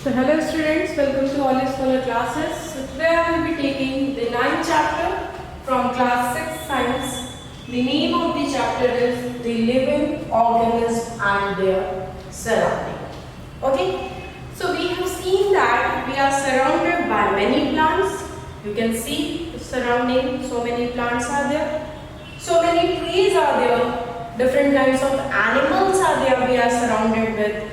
So hello students, welcome to all your scholar classes. So today I will be taking the ninth chapter from class 6 science. The name of the chapter is the living organism and their surrounding. Okay, so we have seen that we are surrounded by many plants. You can see the surrounding, so many plants are there, so many trees are there, different kinds of animals are there we are surrounded with.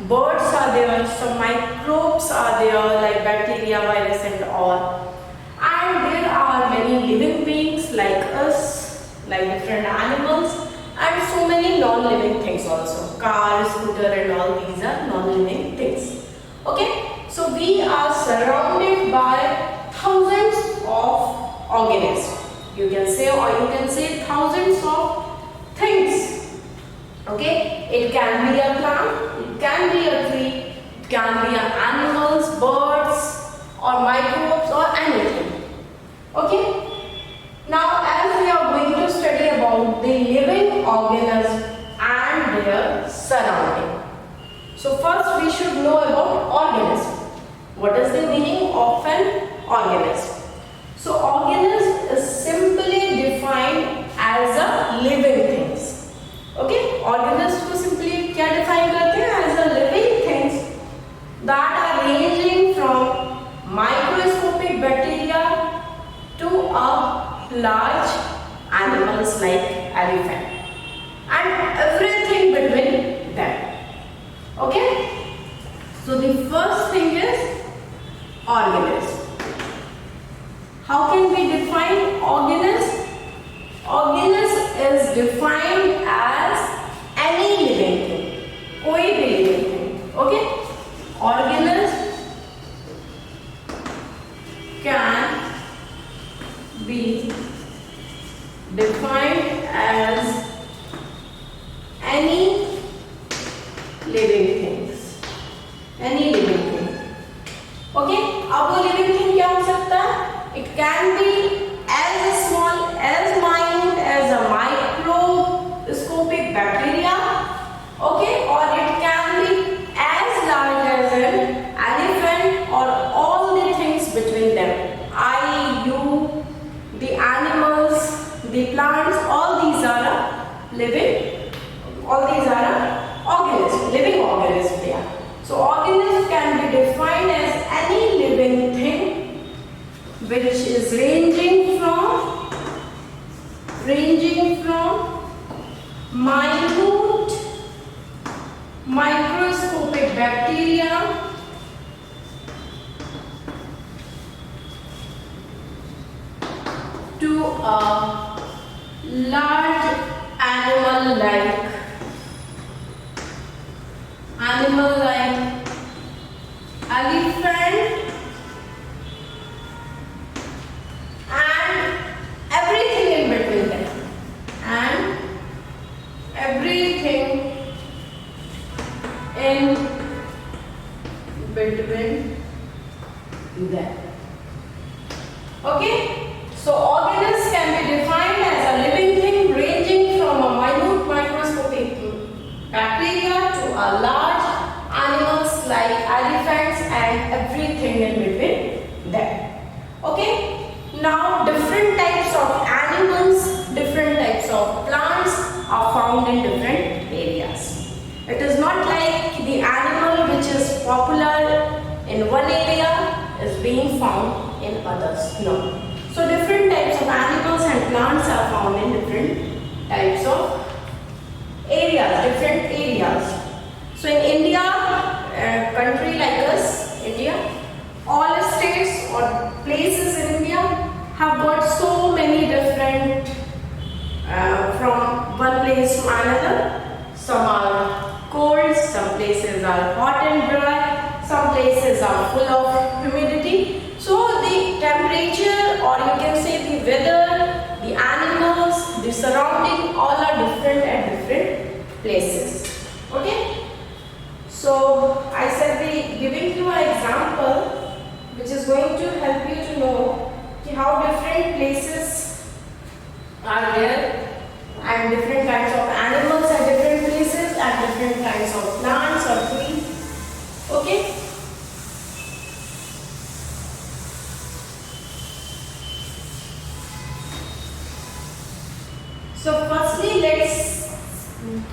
Birds are there, some microbes are there like bacteria, virus and all. And there are many living beings like us, like different animals, and so many non-living things also. Car, scooter and all these are non-living things. Okay, so we are surrounded by thousands of organisms. You can say, or you can say thousands of things. Okay, it can be a plant, it can be a tree, it can be animals, birds or microbes or anything. Okay, now as we are going to study about the living organism and their surrounding. So first we should know about organism. What is the meaning of an organism? So organism is simply defined as a living things. Okay, organisms को simply क्या define करते हैं as a living things that are ranging from microscopic bacteria to a large animals like elephant and everything between them. Okay, so the first thing is organism. How can we define organism? Organism is defined as any living thing, कोई भी living thing. Okay, organism can be defined as any living things, any living thing. Okay, अब वो living thing क्या हो सकता है? It can be as small, as minute as a microscopic bacteria, okay, or it can be as large as an elephant or all the things between them. I, you, the animals, the plants, all these are living, all these are organisms, living organisms they are. So organisms can be defined as any living thing which is ranging from minute microscopic bacteria to a large animal like elephant and everything in between them, and everything in between them. Okay, so organisms can be defined as a living thing ranging from a minute microscopic bacteria to a large animals like elephants and everything in between them. Okay, now different types of animals, different types of plants are found in different areas. It is not like the animal which is popular in one area is being found in others. No. So different types of animals and plants are found in different types of areas, different areas. So in India, a country like us, India, all states or places in India have got so many different from one place to another. Some are cold, some places are hot and dry, some places are full of humidity. So the temperature, or you can say the weather, the animals, the surrounding, all are different at different places. Okay, so I shall be giving you an example which is going to help you to know how different places are there and different kinds of animals at different places and different kinds of plants or trees. Okay,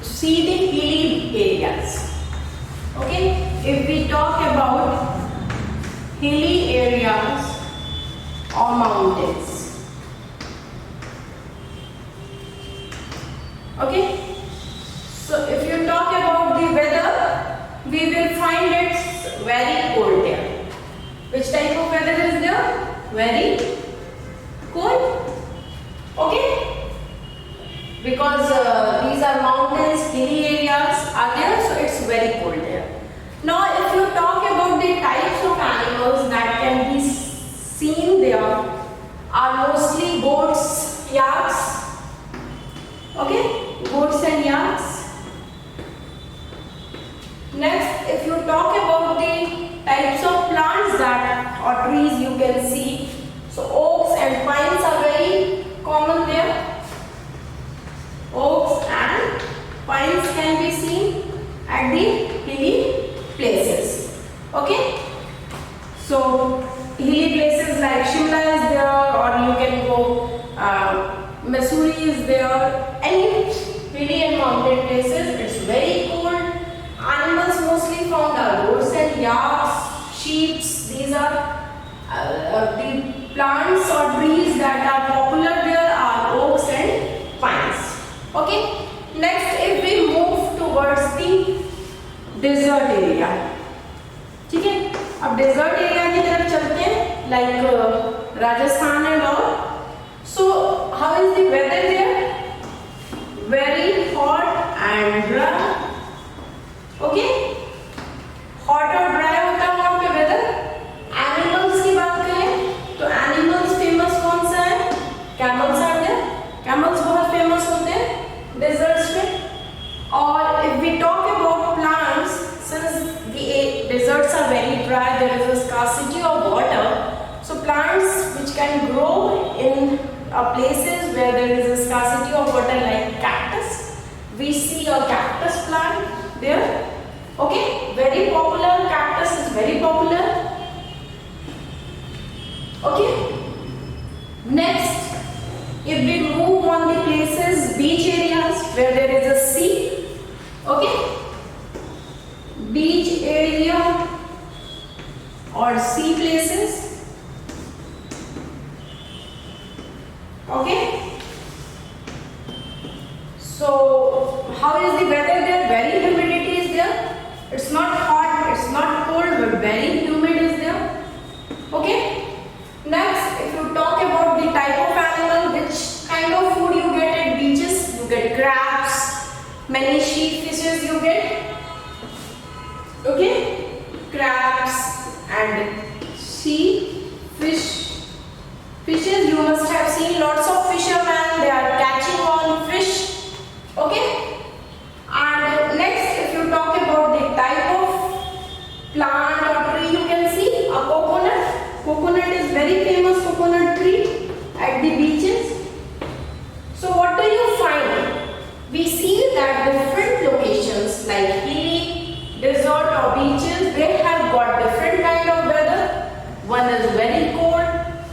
see the hilly areas. Okay, if we talk about hilly areas or mountains. Okay, so if you talk about the weather, we will find it's very cold there. Which type of weather is there? Very cold. Okay, because these are mountains, hilly areas are there, so it's very cold there. Now if you talk about the types of animals that can be seen there are mostly goats, yaks. Okay, goats and yaks. Next, if you talk about the types of plants that or trees you can see, so oaks and pines are very common there. Oaks and pines can be seen at the hilly places. Okay, so hilly places like Shimla is there, or you can go Missouri is there. Any hilly and mountain places, it's very cold. Animals mostly found are goats and yaks, sheep. These are the plants or trees that are popular there are oaks and pines. Okay. Next, if we move towards the desert area, ठीक है? अब desert area की तरफ चलते हैं, like Rajasthan and all. So, how is the weather there? Very hot and dry. Okay? Hot और dry होता है वहाँ पे weather. Animals की बात करें तो animals famous कौन सा है? Camels are there. Camels बहुत famous होते हैं deserts में. और if we talk about plants, since the deserts are very dry, there is a scarcity of water. So plants which can grow in places where there is a scarcity of water, like cactus, we see a cactus plant there. Okay, very popular. Cactus is very popular. Okay. Next, if we move on the places, beach areas where there is a sea. Okay, beach area or sea places. Okay, so how is the weather there? Very humidity is there. It's not hot, it's not cold, but very humid is there. Okay. Next, if you talk about the type of animal, which kind of food you get at beaches, you get crabs, many sheep fishes you get. Okay, crabs and sea fishes. You must have seen lots of fishermen. They are catching on fish. Okay. And next, if you talk about the type of plant or tree, you can see a coconut. Coconut is very famous coconut tree at the beaches. So what do you find? We see that different locations like hilly, desert or beaches, they have got different kind of weather. One is very cold,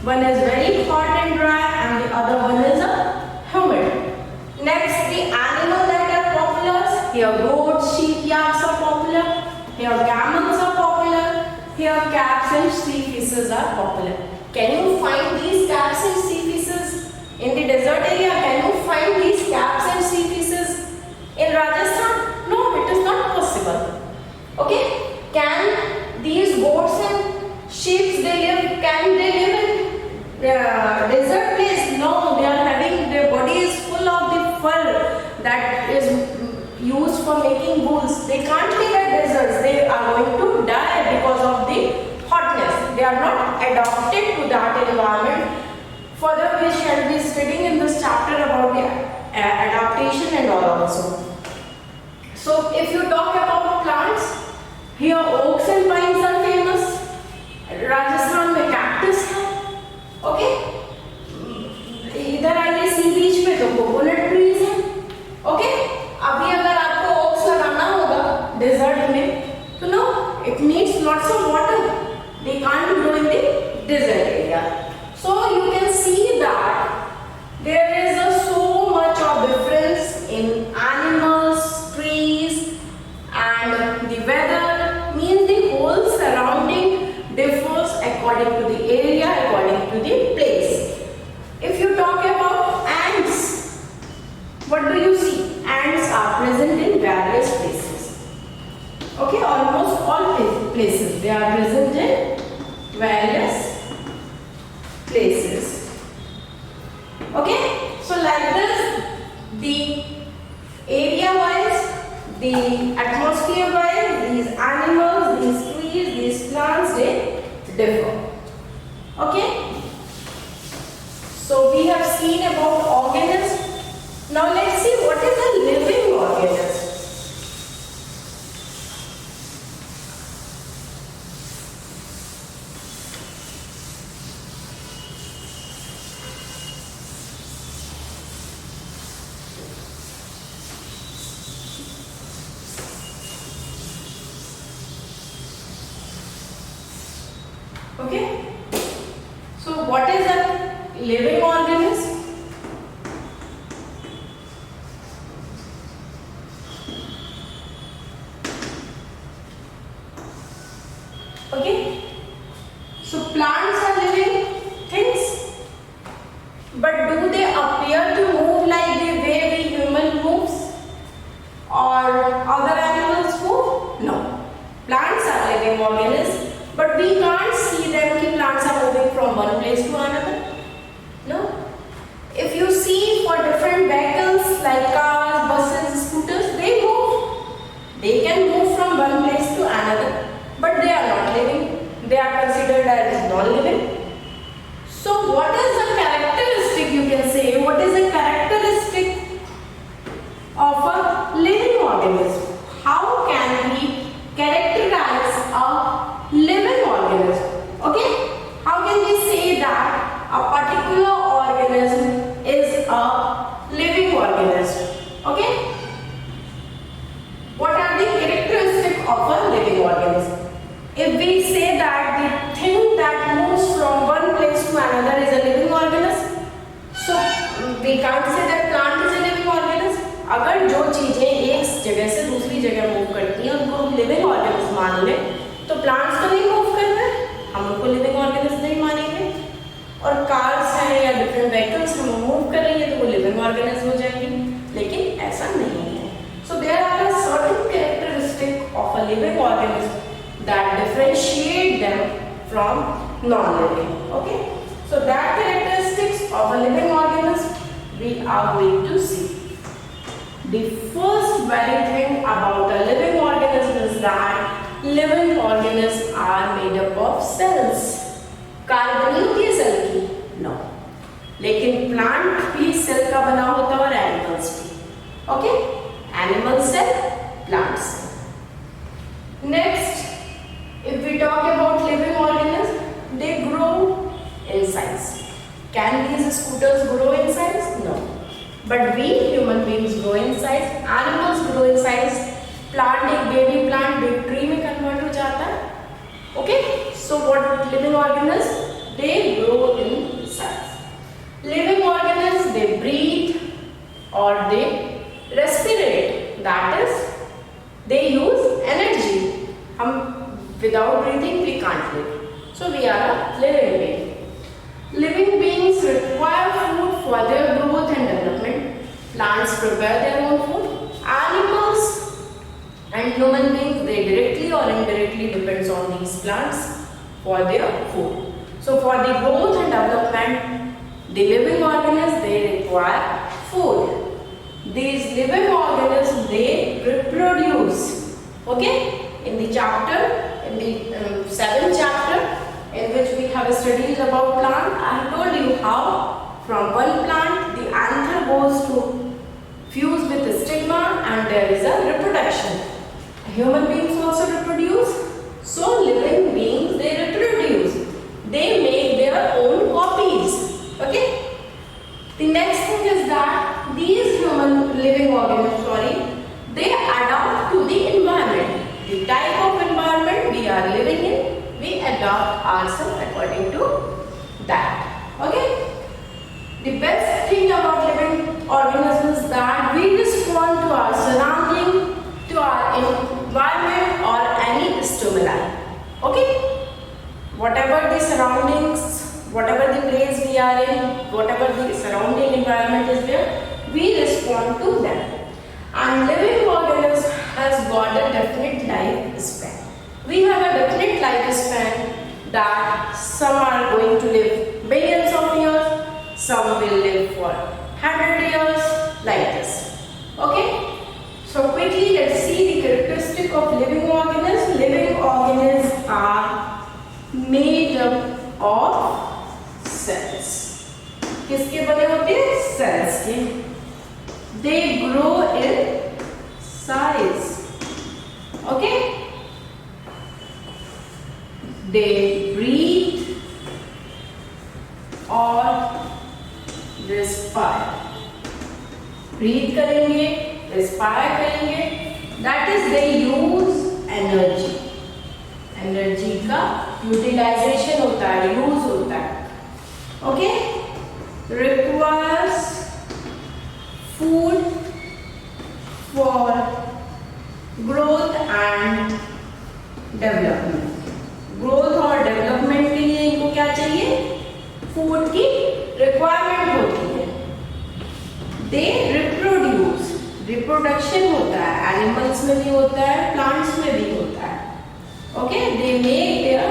one is very hot and dry, and the other one is humid. Next, the animals that are popular. Here goats, sheep, yaks are popular. Here camels are popular. Here calves and sea fishes are popular. Can you find these calves and sea fishes in the desert area? Can you find these calves and sea fishes in Rajasthan? No, it is not possible. Okay? Can these goats and sheep can they live in desert place? No, they are having, their body is full of the fur that is used for making wools. They can't live at deserts. They are going to die because of the hotness. They are not adapted to that environment. Further, we shall be studying in this chapter about the adaptation and all also. So, if you talk about plants, here oaks and pines are famous. Rajasthan में cactus है. Okay? इधर आइए सी बीच पे तो coconut trees हैं. Okay? अभी अगर आपको oaks लगाना होगा desert में, तो no, it needs lots of water. They can't grow in the desert area. So you can see that there is so much of difference in animals, according to the area, according to the place. If you talk about ants, what do you see? Ants are present in various places. Okay, almost all places. They are present in various places. Okay, so like this, the area wise, the atmosphere wise, these animals, these trees, these plants, they differ. Okay, so we have seen about organisms. Now let's see what is a living organism. Okay, so what is a living organism? Okay, so plants are living things, but do they appear to move like the way we human moves or other animals move? No, plants are living organisms, but we can't see them कि plants are moving from one place to another. No. If you see for different vehicles like cars, buses, scooters, they move. They can move from one place to another, but they are not living. They are considered as non-living. So what is the characteristic, you can say, what is the characteristic of a living organism? How can we characterize a living organism? Okay, how can we say that a particular organism is a living organism? Okay, what are the characteristics of a living organism? If we say that the thing that moves from one place to another is a living organism, so we can't say that plant is a living organism. अगर जो चीजें एक जगह से दूसरी जगह move करती हैं उनको हम लिविंग ऑर्गेनिज्म मान लें, तो प्लांट्स तो नहीं मूव कर रहे, हम उनको लिविंग ऑर्गेनिज्म नहीं मानेंगे. और कार्स हैं या डिफरेंट व्हीकल्स हम मूव कर रही है तो वो लिविंग ऑर्गेनिज्म हो जाएंगी, लेकिन ऐसा नहीं है. So there are a certain characteristic of a living organism that differentiate them from non-living. Okay, so that characteristics of a living organism we are going to see. The first very thing about a living organism is that living organisms are made up of cells. Carbon नहीं होती है cell की, no. लेकिन plant भी cell का बना होता है और एनिमल्स भी. Okay, animal cell, plant cell. Next, if we talk about living organisms, they grow in size. Can these scooters grow in size? No. But we human beings grow in size. Animals grow in size. Plant, एक baby plant big tree में convert हो जाता है. Okay? So what living organisms? They grow in size. Living organisms, they breathe or they respirate. That is, they use energy. हम without breathing we can't live. So we are a living being. Living beings require food for their growth and development. Plants prepare their own food. Animals and human beings, they directly or indirectly depends on these plants for their food. So for the growth and development, the living organisms, they require food. These living organisms, they reproduce. Okay? In the chapter, in the 7th chapter, in which we have studied about plant, I have told you how from one plant the anther goes to fuse with the stigma and there is a reproduction. Human beings also reproduce, so living beings, they reproduce. They make their own copies. Okay? The next thing is that these human living organisms, they adapt to the environment. The type of environment we are living in, we adapt ourselves according to that. Okay? The best thing about living organisms is that we respond to our surrounding, to our environment or any stimuli. Okay? whatever the surroundings, whatever the place we are in, whatever the surrounding environment is there, we respond to them. And living organism has got a definite lifespan. We have a definite lifespan that some are going to live billions of years, some will live for 100 years, like this. Okay? So quickly let's see the characteristic of living organisms. Living organisms are made up of cells. किसके बने होते हैं? Cells के. They grow in size. Okay? They breathe or respire. Breathe करेंगे, respire करेंगे. That is they use energy. Energy का utilization होता है, use होता है. Okay? Requires food for growth and development. Growth और डेवलपमेंट के लिए इनको क्या चाहिए? फूड की रिक्वायरमेंट होती है. दे रिप्रोड्यूस, रिप्रोडक्शन होता है, एनिमल्स में भी होता है, प्लांट्स में भी होता है. Okay, they make their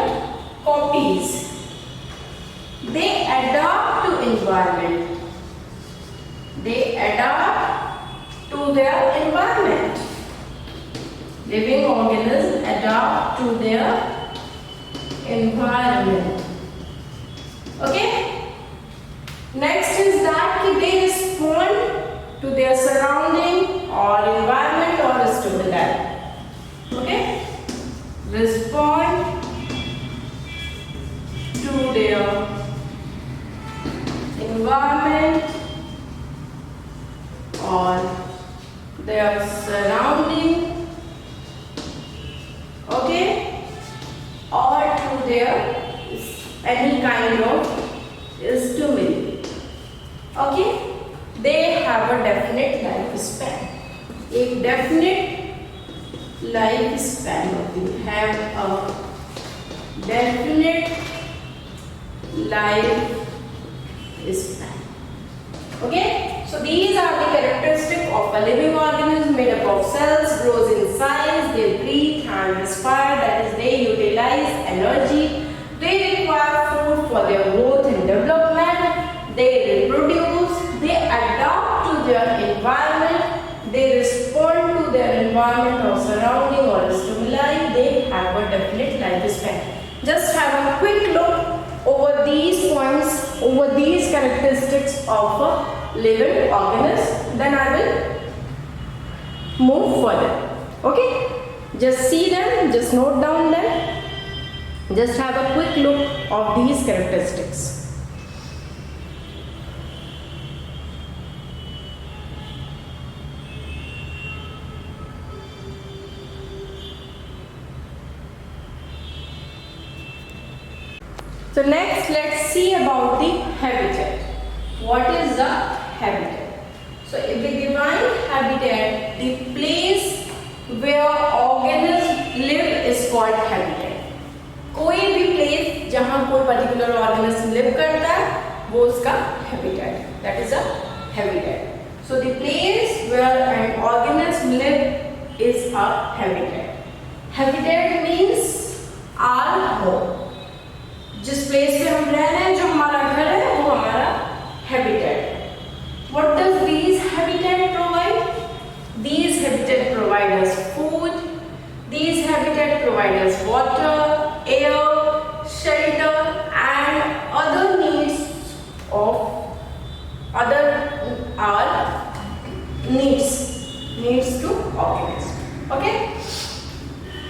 copies. They adopt to environment. They adopt to their environment. Living organism adopt to their environment. Okay? Next is that they respond to their surrounding or environment or stimuli. Okay? Respond to their environment or their surrounding. Okay? Or to their any kind of stimuli. Okay? They have a definite lifespan. A definite lifespan. We have a definite lifespan. Okay? So these are the characteristics of a living organism made up of cells, grows in size, they breathe and respire, that is they utilize energy, they require food for their growth and development, they reproduce, they adapt to their environment, they respond to their environment or surrounding or stimuli, they have a definite lifespan. Just have a quick look over these points, over these characteristics of a living organism, then I will move further. Okay? Just see them, just note down them, just have a quick look of these characteristics. So next let's see about the habitat. What is the habitat? So if we define habitat, the place where organisms live is called habitat. कोई भी place जहाँ कोई particular organism live करता है वो उसका habitat. That is a habitat. So the place where an organism live is a habitat. Habitat means our home. जिस place पे हम रह रहे हैं, जो हमारा घर है, वो हमारा habitat. What does these habitat provide? These habitat provide us food. These habitat provide us water, air, shelter, and other needs of other are needs to organisms. Okay.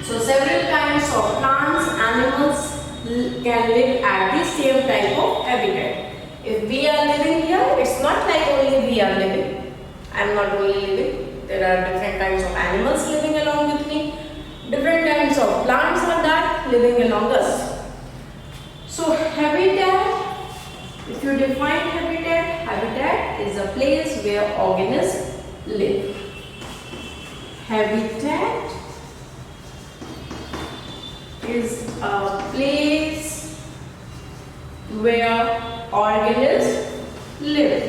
So several kinds of plants, animals can live at the same type of habitat. If we are living here, it's not like only we are living. I am not only living. There are different kinds of animals living along with me. Different kinds of plants are that living along us. So habitat, if you define habitat, habitat is a place where organisms live. Habitat is a place where organisms live.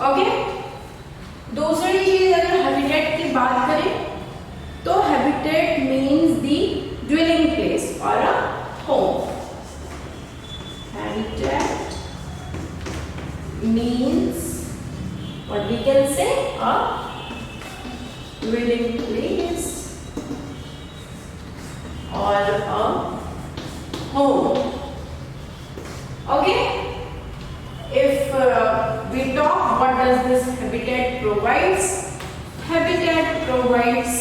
Okay, दूसरी चीज अगर habitat की बात करें तो habitat means the dwelling place और a home. Habitat means what we can say a dwelling place or a home. Okay, if we talk what does this habitat provides, habitat provides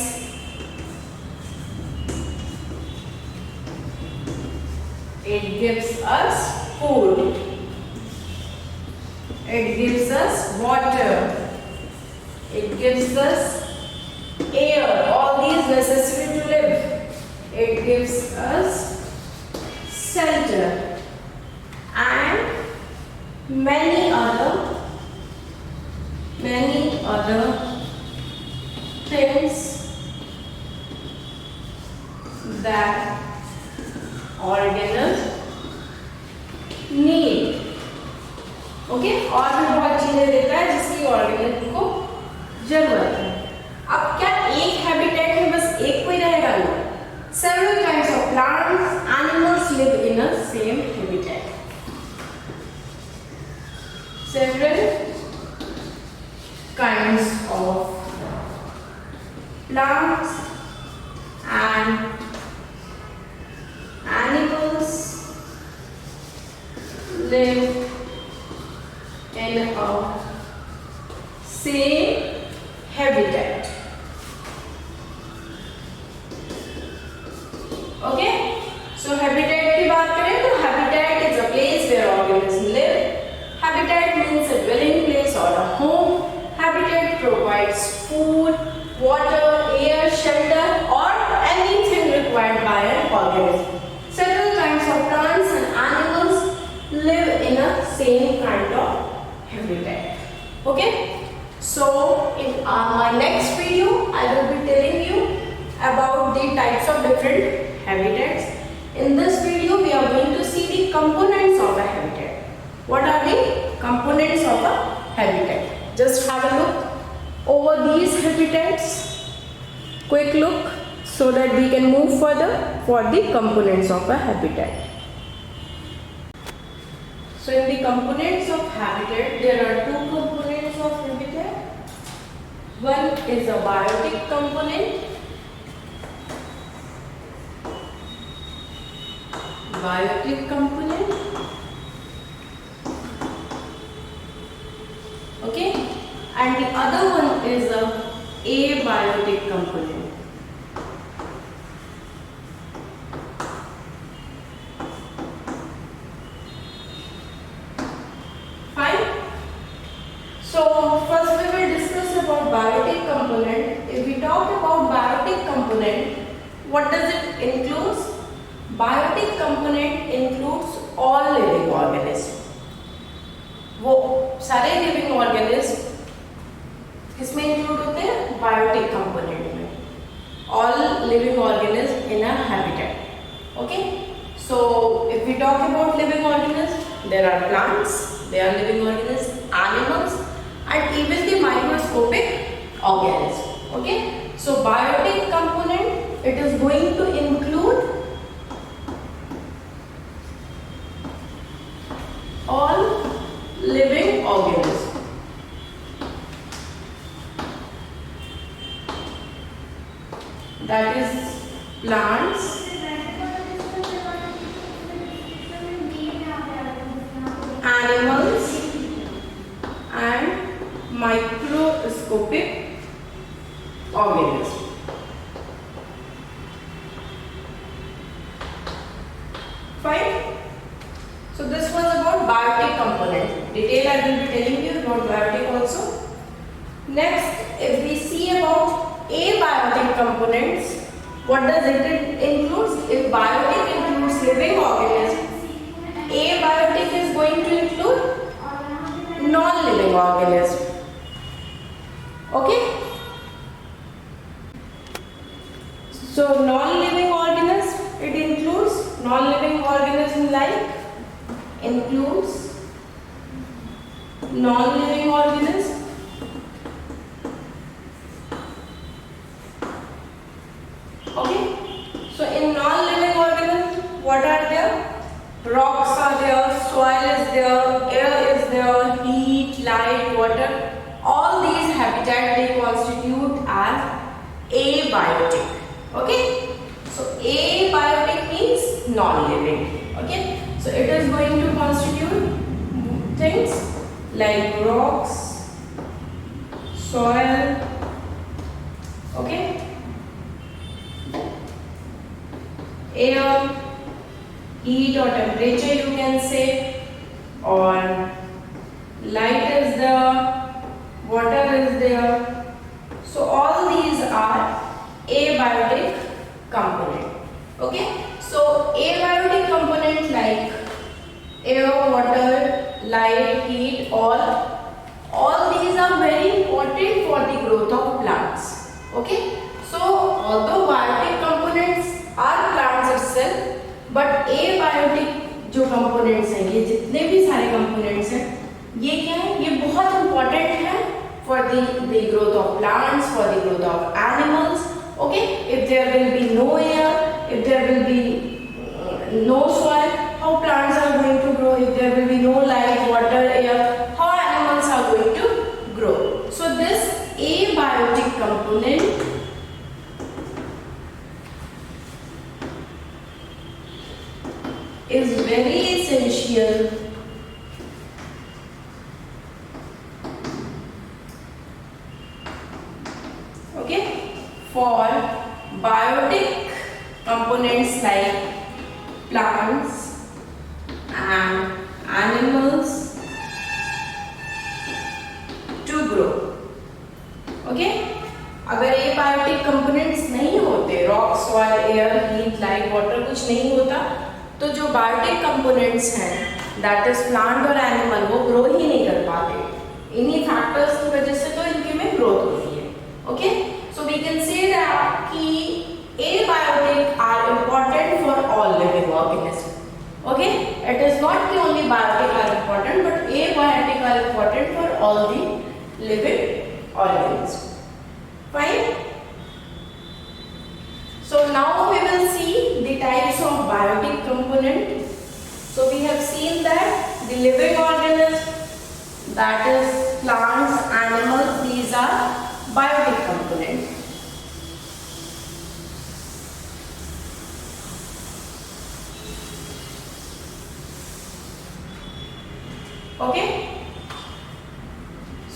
it gives us food, it gives us water, it gives us air, all these necessary to live. It gives us shelter and many other things that organisms need. Okay, और भी बहुत चीजें देता है जिसकी organism को जरूरत है. अब क्या एक हैबिटेट में बस एक कोई रहेगा? नहीं. Several kinds of plants, animals live in a same habitat. Several kinds of plants and animals live in a same habitat. Okay, so habitat की बात करें तो habitat is a place where organisms live. Habitat means a dwelling place or a home. Habitat provides food, water, air, shelter or anything required by an organism. Several kinds of plants and animals live in a same kind of habitat. Okay, so in my next video I will be telling you about the types of different habitats. In this video we are going to see the components of a habitat. What are the components of a habitat? Just have a look over these habitats, quick look, so that we can move further for the components of a habitat. So in the components of habitat, there are two components of habitat. One is a biotic component. Biotic component. Okay, and the other one is a abiotic component. Fine. So first we will discuss about biotic component. If we talk about biotic component, what does it include? Biotic component includes all living organisms. वो सारे living organism किसमें include होते हैं? Biotic component में. All living organism in a habitat. Okay, so if we talk about living organism, there are plants, they are living organism, animals and even the microscopic organism. Okay, so biotic component it is going to include all living organisms. That is plants, animals and microscopic organisms. Fine. So this was about biotic component. Detail I will be telling you about biotic also. Next, if we see about abiotic components, what does it include? If biotic includes living organisms, abiotic is going to include non-living organisms. Okay? So non-living organism, it includes non-living organism like includes non-living organism. Okay. So in non-living organism, what are there? Rocks are there, soil is there, air is there, heat, light, water. All these habitat they constitute as abiotic. Okay. So abiotic means non-living. Okay. So it is going to constitute things like rocks, soil. Okay. Air, heat or temperature you can say, or light is there, water is there. So all these are abiotic component. Okay. So abiotic component like air, water, light, heat, all these are very important for the growth of plants. Okay. So although biotic components are plants itself, but abiotic जो components हैं, ये जितने भी सारे components हैं, ये क्या है? ये बहुत important है for the growth of plants, for the growth of animals. Okay, if there will be no air, if there will be no soil, how plants are going to grow? If there will be no light, water, air, how animals are going to grow? So this abiotic component is very essential okay for biotic components like plants and animals to grow. Okay, अगर abiotic components नहीं होते, rock, soil, air, heat, light, water कुछ नहीं होता, तो जो biotic components हैं that is plant और एनिमल वो ग्रो ही नहीं कर पाते. इन्हीं फैक्टर्स की वजह से तो इनके में ग्रोथ होती है. Okay, so we can say that कि abiotic are important for all living organism. Okay, it is not the only biotic are important but abiotic are important for all the living organism. Fine. So now we will see the types of biotic component. So we have seen that the living organism, that is plants, animals, these are biotic component. Okay.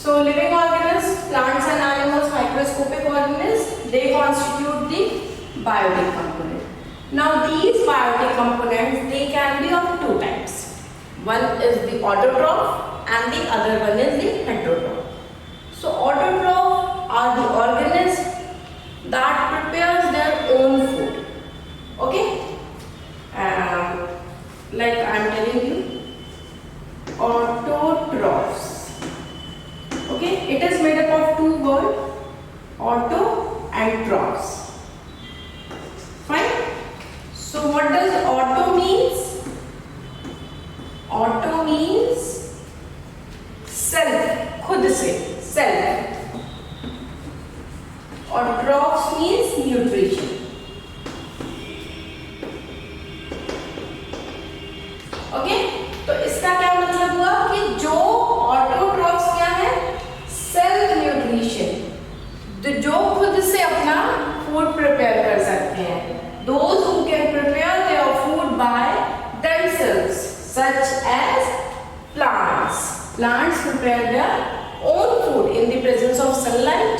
So living organisms, plants and animals, microscopic organisms, they constitute the biotic component. Now these biotic components, they can be of two types. One is the autotroph and the other one is the heterotroph. So autotroph are the organisms that prepares their own food. Okay, like I am telling you, autotrophs. Okay, it is made up of two words, auto and trophs. Fine. So what does auto means? Auto means self, खुद से, self. और trophs means nutrition. Okay? तो इसका क्या मतलब हुआ कि जो autotrophs क्या है? Self nutrition. जो खुद से अपना फूड प्रिपेयर कर सकते हैं. Those who can prepare their food by themselves, such as plants. Plants prepare their own food in the presence of sunlight.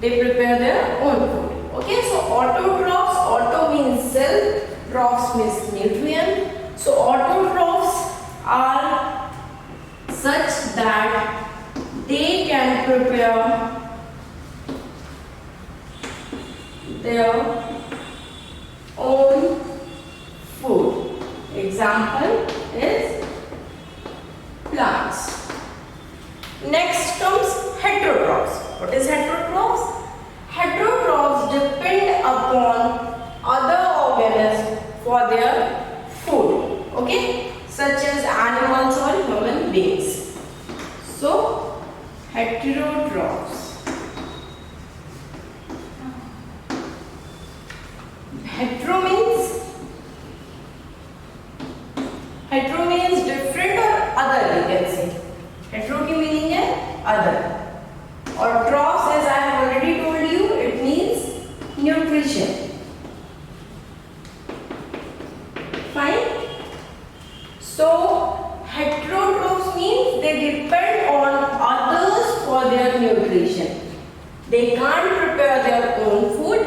They prepare their own food. Okay, so autotrophs. Auto means self. Trophs means nutrient. So autotrophs are such that they can prepare their own food. Example is plants. Next comes heterotrophs. What is heterotrophs? Heterotrophs depend upon for their food, okay, such as animals or human beings. So heterotrophs. Hetero means different or other, you can say. Hetero की meaning है other. और troughs, as I have already told you, it means nutrition. Fine. So heterotrophs means they depend on others for their nutrition. They can't prepare their own food.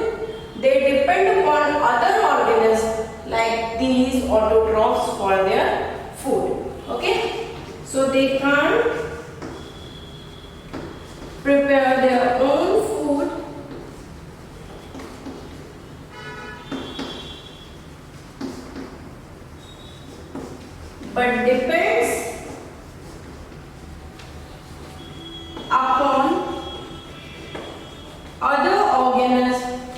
They depend upon other organisms like these autotrophs for their food. Okay? So they can't prepare their own food, but depends upon other organisms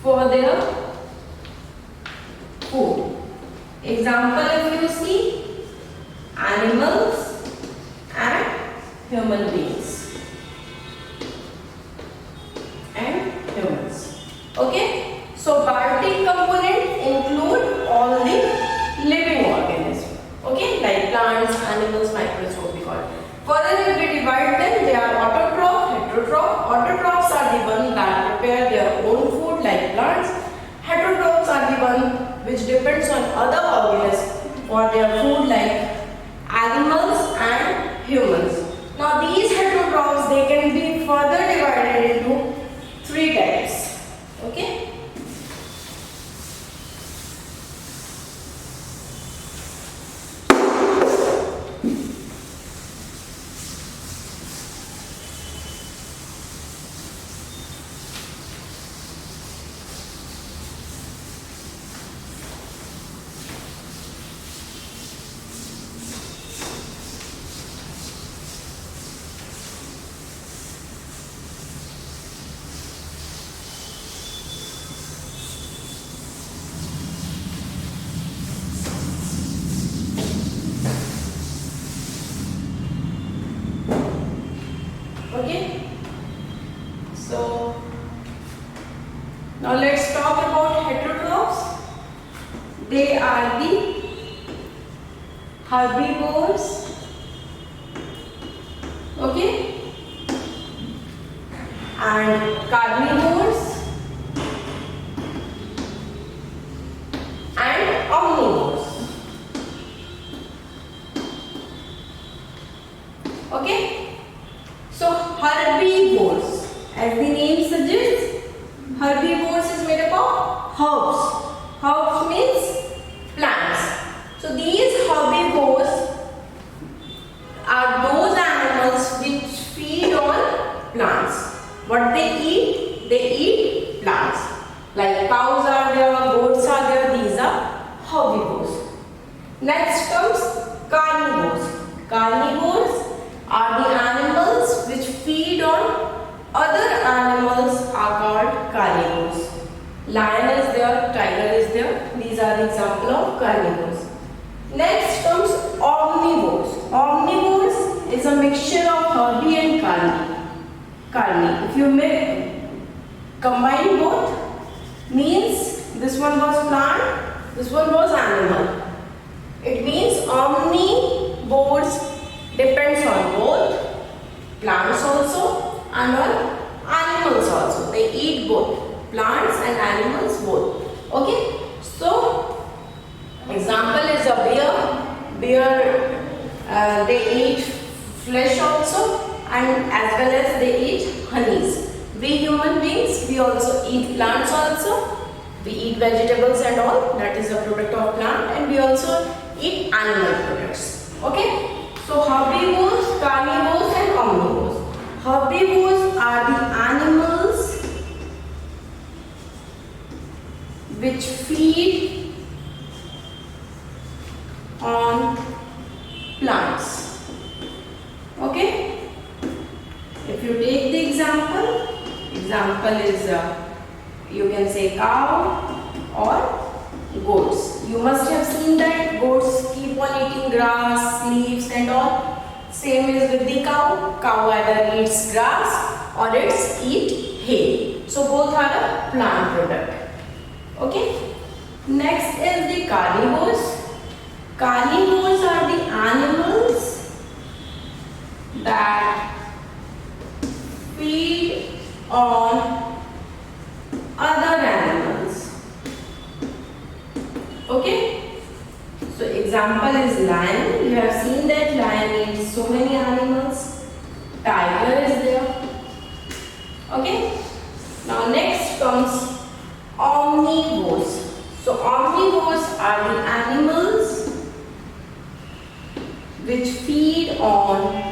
for their food. Example, if you see, animals and human beings and humans. Okay, so biotic component include all the living organisms. Okay, like plants, animals, microscopic organisms. Further, if we divide them, they are autotroph, heterotroph. Autotrophs are the ones that prepare their own food like plants. Heterotrophs are the ones which depends on other organisms for their food like animals and humans. Now these heterotrophs, they can be further divided into three types. Okay. Okay, so now let's talk about heterotrophs. They are the herbivores, okay, and carnivores and omnivores. Okay. So herbivores, as the name suggests, herbivores is made up of herbs. Herbs means plants. So these herbivores are those animals which feed on plants. What they eat? They eat plants. Like cows are there, goats are there, these are herbivores. Next comes carnivores. Carnivores are the animals which feed on other animals are called carnivores. Lion is there, tiger is there. These are the example of carnivores. Next comes omnivores. Omnivores is a mixture of herbi and carni. If you combine both, means this one was plant, this one was animal. It means omnivores depends on both plants also and on animals also. They eat both plants and animals both. Okay, so example is a bear. They eat flesh also and as well as they eat honeys. We human beings, we also eat plants also. We eat vegetables and all, that is a product of plant, and we also eat animal products. Okay. So herbivores, carnivores and omnivores. Herbivores are the animals which feed on plants. Okay? If you take the example, example is you can say cow or goats. You must have seen that goats keep on eating grass, leaves and all. Same is with the cow. Cow either eats grass or it's eat hay. So both are a plant product. Okay. Next is the carnivores. Carnivores are the animals that feed on other animals. Okay. So example is lion. You have seen that lion eats so many animals. Tiger is there. Okay. Now next comes omnivores. So omnivores are the animals which feed on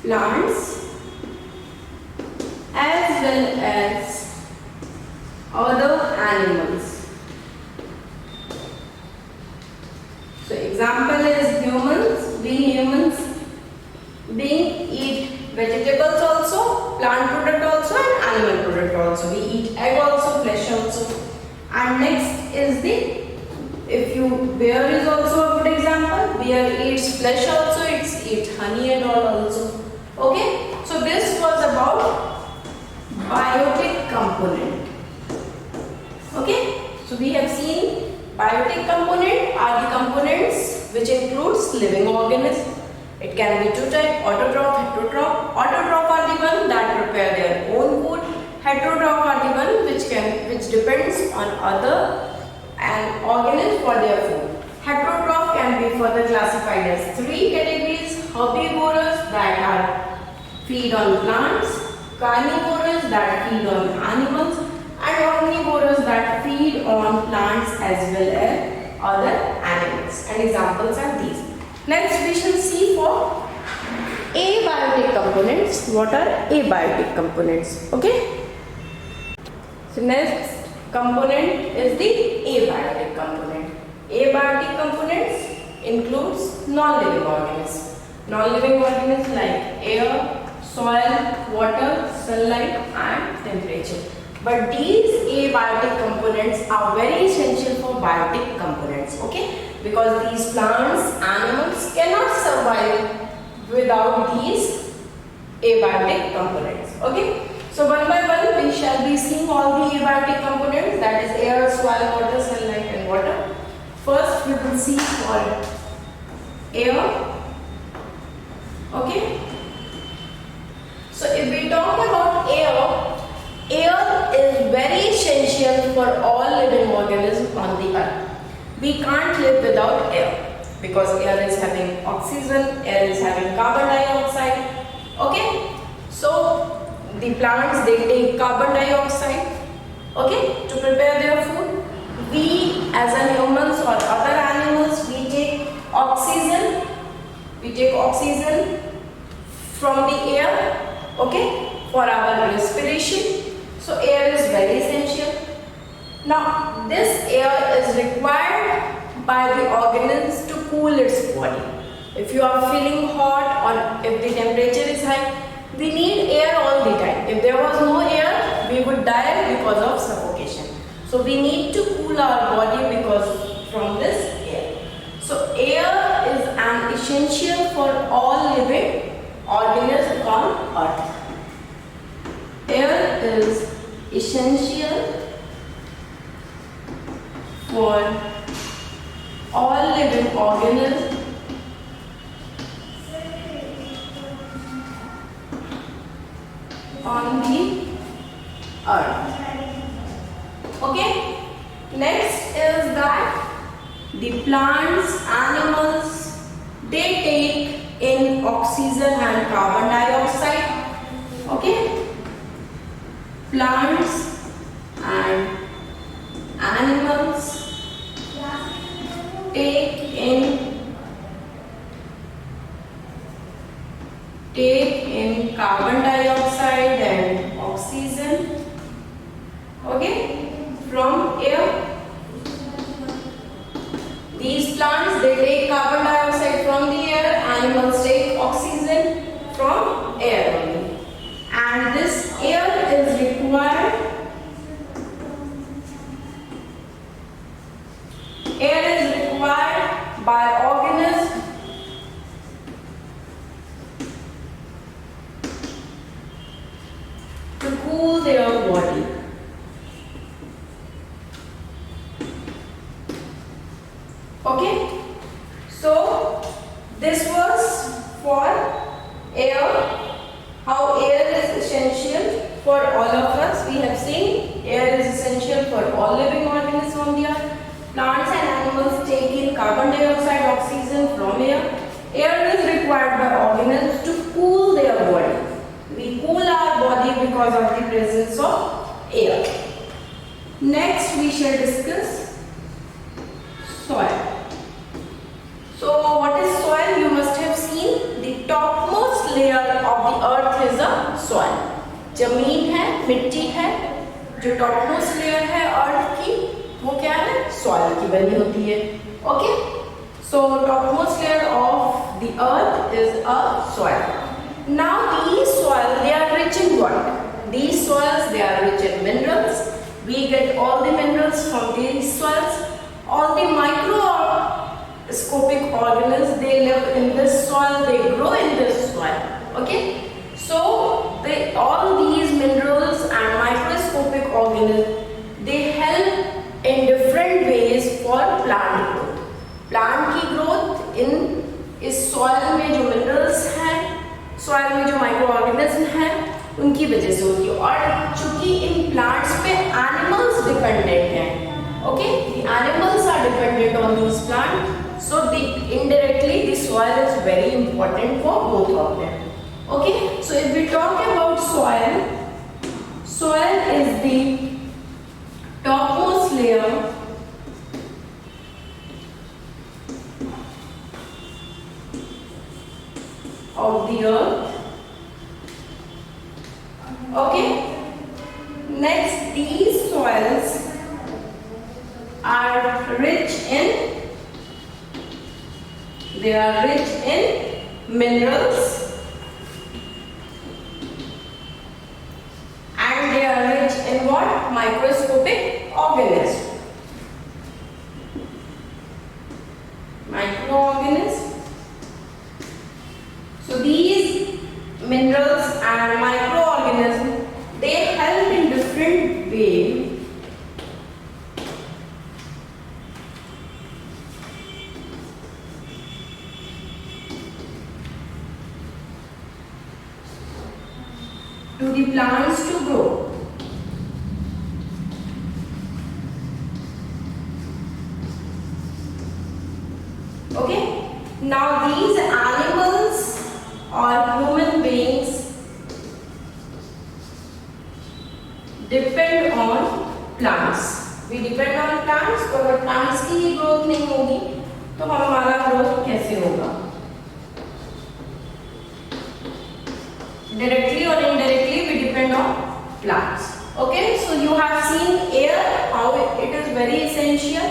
plants as well as other animals. So example is humans. We humans being eat vegetables also, plant product also and animal product also. We eat egg also, flesh also. And next is bear is also a good example. Bear eats flesh also, it eats honey and all also. Okay, so this was about biotic component. Okay, so we have seen biotic component are the components which includes living organisms. It can be two types, autotroph, heterotroph. Autotroph are the one that prepare their own food. Heterotroph are the one which depends on other and organisms for their food. Heterotroph can be further classified as three categories: herbivorous that are feed on plants, carnivorous that feed on animals, and omnivorous that feed on plants as well as other animals. And examples are these. Next we shall see for abiotic components. What are abiotic components? Okay. So next component is the abiotic component. Abiotic components includes non-living organisms. Non-living organisms like air, soil, water, sunlight and temperature. But these abiotic components are very essential for biotic components. Okay. Because these plants, animals cannot survive without these abiotic components. Okay. So one by one we shall be seeing all the abiotic components, that is air, soil, water, sunlight and water. First we will see for air. Okay. So if we talk about air is very essential for all living organisms on the earth. We can't live without air because air is having oxygen, air is having carbon dioxide. Okay. So the plants, they take carbon dioxide, okay, to prepare their food. We as a humans or other animals, we take oxygen. We take oxygen from the air, okay, for our respiration. So air is very essential. Now this air is required by the organisms to cool its body. If you are feeling hot or if the temperature is high, we need air all the time. If there was no air, we would die because of suffocation. So we need to cool our body because from this air. So air is an essential for all living organisms on earth. Air is essential for all living organisms on the earth. Okay. Next is that the plants, animals, they take in oxygen and carbon dioxide. Okay. Plants and animals take in carbon dioxide and oxygen, okay, from air. These plants, they take carbon dioxide from the air, animals take oxygen from air only. And this air is required. Air is required by organisms to cool their body. Okay, so this was for air, how air is essential for all of us. We have seen air is essential for all living organisms on the earth. Plants and animals take in carbon dioxide, oxygen from air. Air is required by organisms to cool their body. We cool our body because of the presence of air. Next we shall discuss soil. So what is soil? You must have seen the topmost layer of the earth is a soil. जमीन है, मिट्टी है, जो topmost layer है earth की, वो क्या है? Soil की बनी होती है. Okay? So topmost layer of the earth is a soil. Now these soil, they are rich in what? These soils, they are rich in minerals. We get all the minerals from these soils. All the microscopic organisms, they live in this soil, they grow in this soil. Okay? So all these minerals and microscopic organisms, they help in different ways for plant growth. Plant की growth in इस soil में जो minerals हैं, soil में जो microorganisms हैं, उनकी वजह से होती है. और चूंकि इन plants पे animals dependent हैं, okay, the animals are dependent on these plants, so indirectly the soil is very important for both of them. Okay, so if we talk about soil, soil is the topmost layer of the earth. Okay, next these soils are rich in, they are rich in minerals and they are rich in what? Microscopic organisms. Microorganisms. So these minerals and microorganisms, they help in different ways to the plants to grow. Okay, now these animals or human beings depend on plants. We depend on plants, तो अगर plants की ही growth नहीं होगी तो हमारा growth कैसे होगा? Directly or indirectly we depend on plants. Okay, so you have seen air, how it is very essential.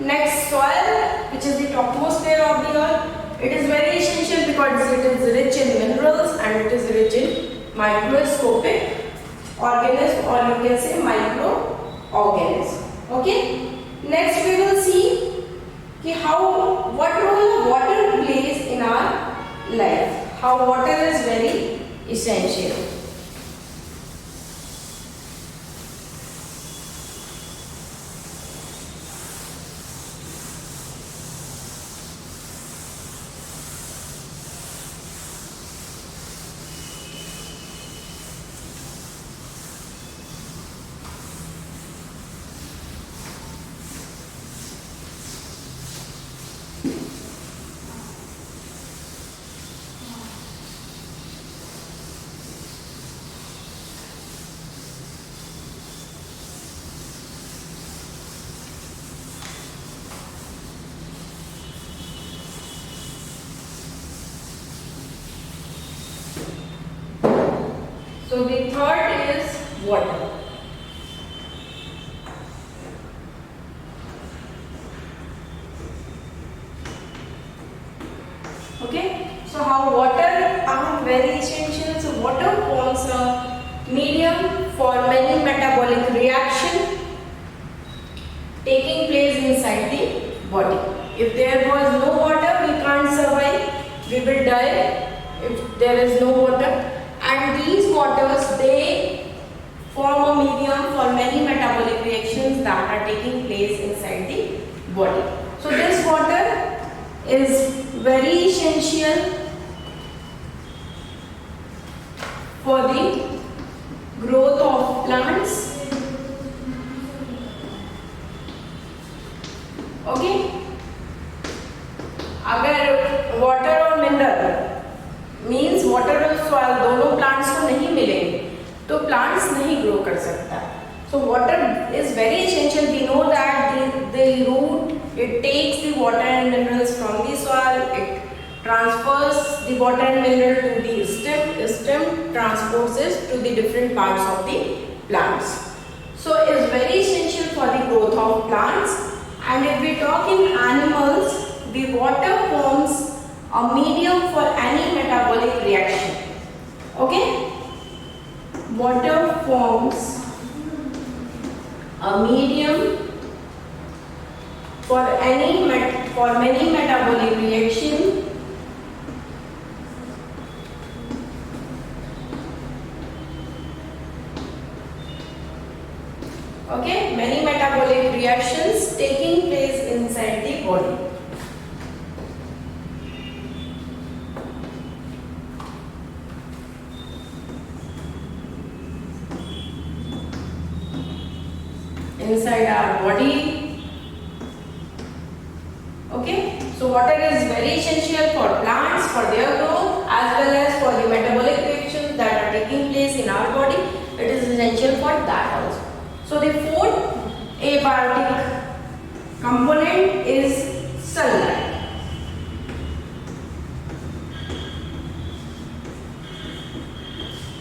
Next, soil, which is the topmost layer of the earth. It is very essential because it is rich in minerals and it is rich in microscopic organisms, or you can say microorganisms. Okay, next we will see what role water plays in our life. How water is very essential. So the third is water. Okay, so how water are very essential. So water forms a medium for many metabolic reaction taking place inside the body. If there was no water, we can't survive. We will die if there is no water. And these waters, they form a medium for many metabolic reactions that are taking place inside the body. So this water is very essential for the growth of plants. Okay, अगर water और mineral means water और soil दोनों plants को नहीं मिलेंगे तो plants नहीं grow कर सकता. So water is very essential. We know that the root, it takes the water and minerals from the soil, it transfers the water and mineral to the stem transports it to the different parts of the plants. So it is very essential for the growth of plants. And if we talk in animals, the water forms a medium for any metabolic reaction. Okay? Water forms a medium for many metabolic reaction okay, many metabolic reactions taking place inside the body. Inside our body. Okay, so water is very essential for plants, for their growth, as well as for the metabolic reactions that are taking place in our body. It is essential for that also. So the fourth abiotic component is sunlight.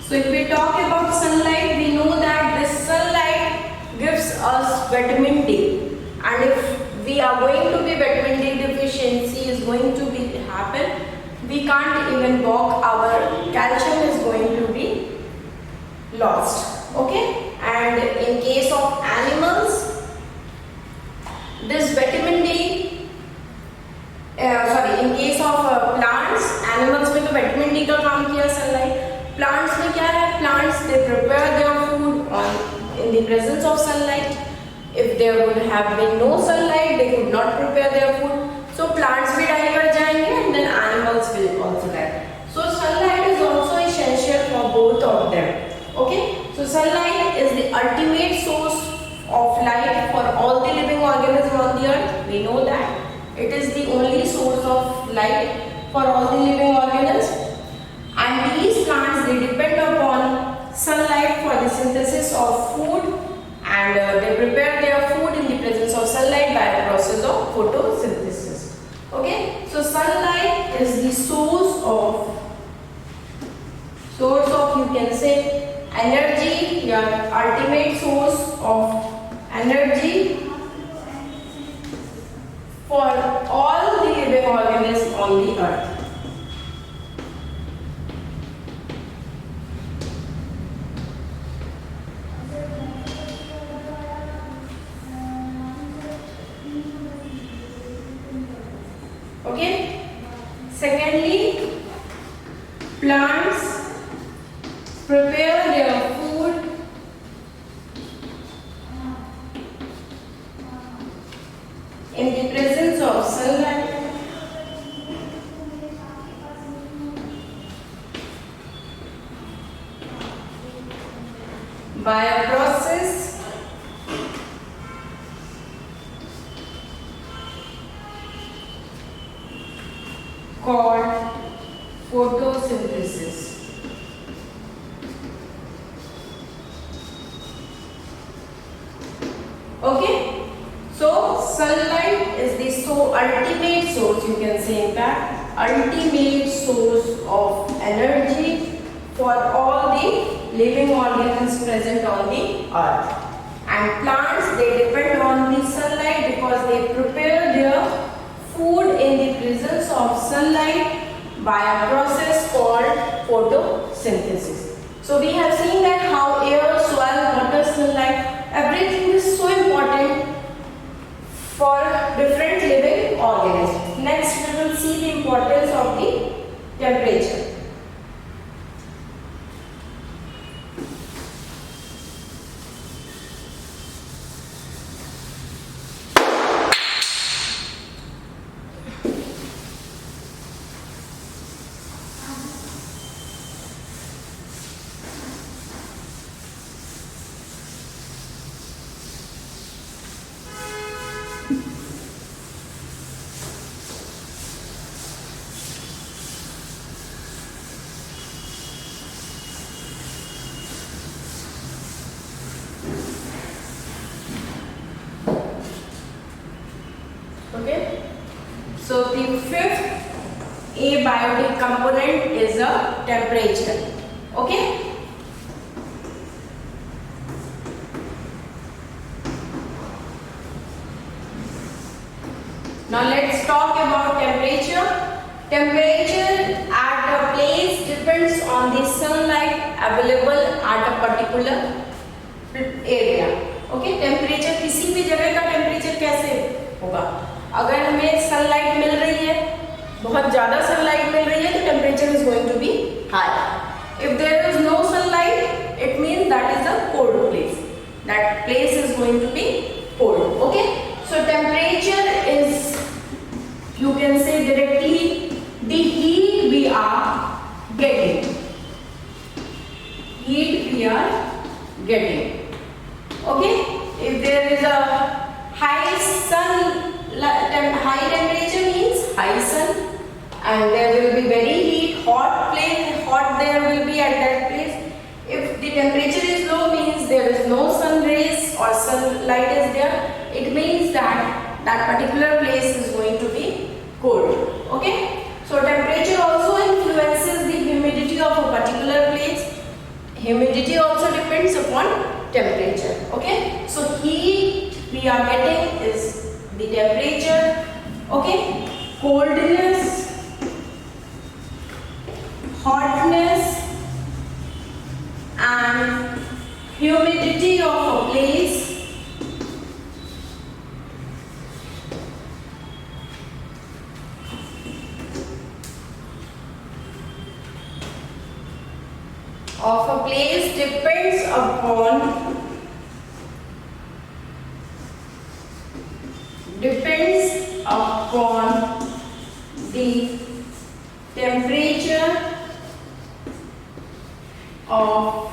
So if we talk about sunlight, we know that this sunlight gives us vitamin D, and if we are going to be vitamin D deficiency is going to be happen, we can't even walk, our calcium is going to be lost. Okay, and in case of animals, this vitamin D in case of plants, animals में तो vitamin D का काम किया sunlight. Plants में क्या है? Plants, they prepare their food in the presence of sunlight. If there would have been no sunlight, they could not prepare their food. So plants भी die कर जाएंगे and then animals will also die. So sunlight is also essential for both of them. Okay, so sunlight is the ultimate source of light for all the living organisms on the earth. We know that it is the only source of light for all the living organisms. And these plants, they depend upon sunlight for the synthesis of food, and they prepare their food in the presence of sunlight by a process of photosynthesis. Okay, so sunlight is the source of you can say energy, your ultimate source of energy for all the living organisms on the earth. Okay. Secondly, plants prepare their food in the presence of sunlight by a process called photosynthesis. Okay, so sunlight is the ultimate source, you can say in fact, ultimate source of energy for all the living organisms present on the earth. And plants, they depend on the sunlight because they prepare their food in the presence of sunlight by a process called photosynthesis. So we have seen that how air, soil, water, sunlight, everything is so important for different living organisms. Next we will see the importance of the temperature. Okay, so the fifth abiotic component is a temperature. Okay, now let's talk about temperature. Temperature at a place depends on the sunlight available at a particular area. Okay, temperature किसी भी जगह का temperature कैसे होगा? अगर हमें sunlight मिल रही है, बहुत ज़्यादा सनलाइट मिल रही है, तो temperature is going to be high. If there is no sunlight, it means that is a cold place. That place is going to be cold. Okay, so temperature is, you can say directly, the heat we are getting. Heat we are getting. Okay, if there is a high sun, high temperature means high sun, and there will be very heat, hot there will be at that place. If the temperature is low, means there is no sun rays or sunlight is there, it means that that particular place is going to be cold. Okay, so temperature also influences the humidity of a particular place. Humidity also depends upon temperature. Okay, so heat we are getting is the temperature. Okay, coldness, hotness and humidity of a place depends upon the temperature of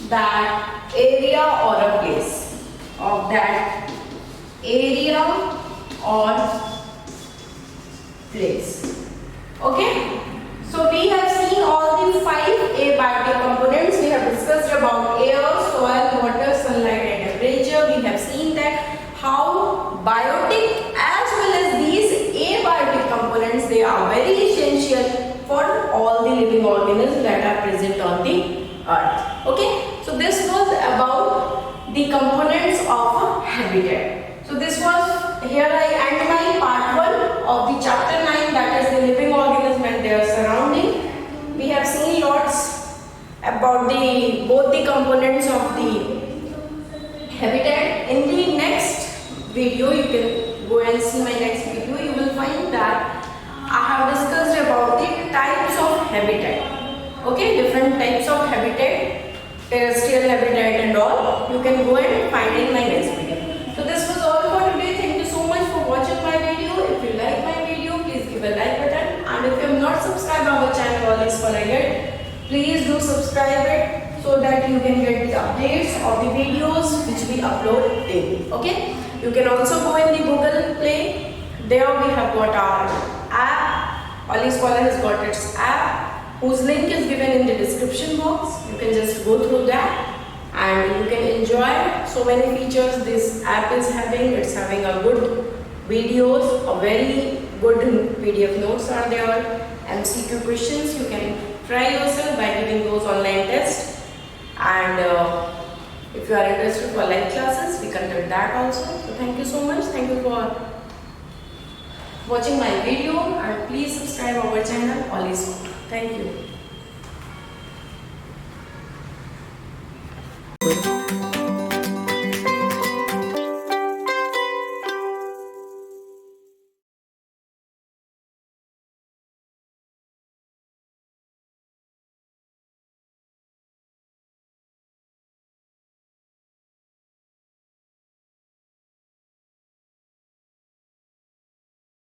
that area or a place, of that area or place. Okay, so we have seen all the 5 abiotic components. We have discussed about air, soil, water, sunlight and temperature. We have seen that how biotic as well as these abiotic components, they are very essential for all the living organisms that are present on the earth. Okay, so this was about the components of a habitat. So this was, here I end my part 1 of the chapter 9, that is the living organism and their surrounding. We have seen lots about both the components of the habitat. In the next video, you can go and see my next video, you will find that I have discussed about the types of habitat. Okay, different types of habitat, terrestrial habitat and all. You can go and find in my next video. So this was all for today. Thank you so much for watching my video. If you like my video, please give a like button. And if you have not subscribed our channel All Is For A Good, please do subscribe it so that you can get the updates of the videos which we upload daily. Okay, you can also go in the Google Play. There we have got our app. All Is Scholar has got its app, whose link is given in the description box. You can just go through that and you can enjoy so many features this app is having. It's having a good videos, a very good PDF notes are there, MCQ questions. You can try yourself by giving those online tests. And if you are interested for live classes, we conduct that also. So thank you so much. Thank you for watching my video, and please subscribe our channel All is Good. Thank you.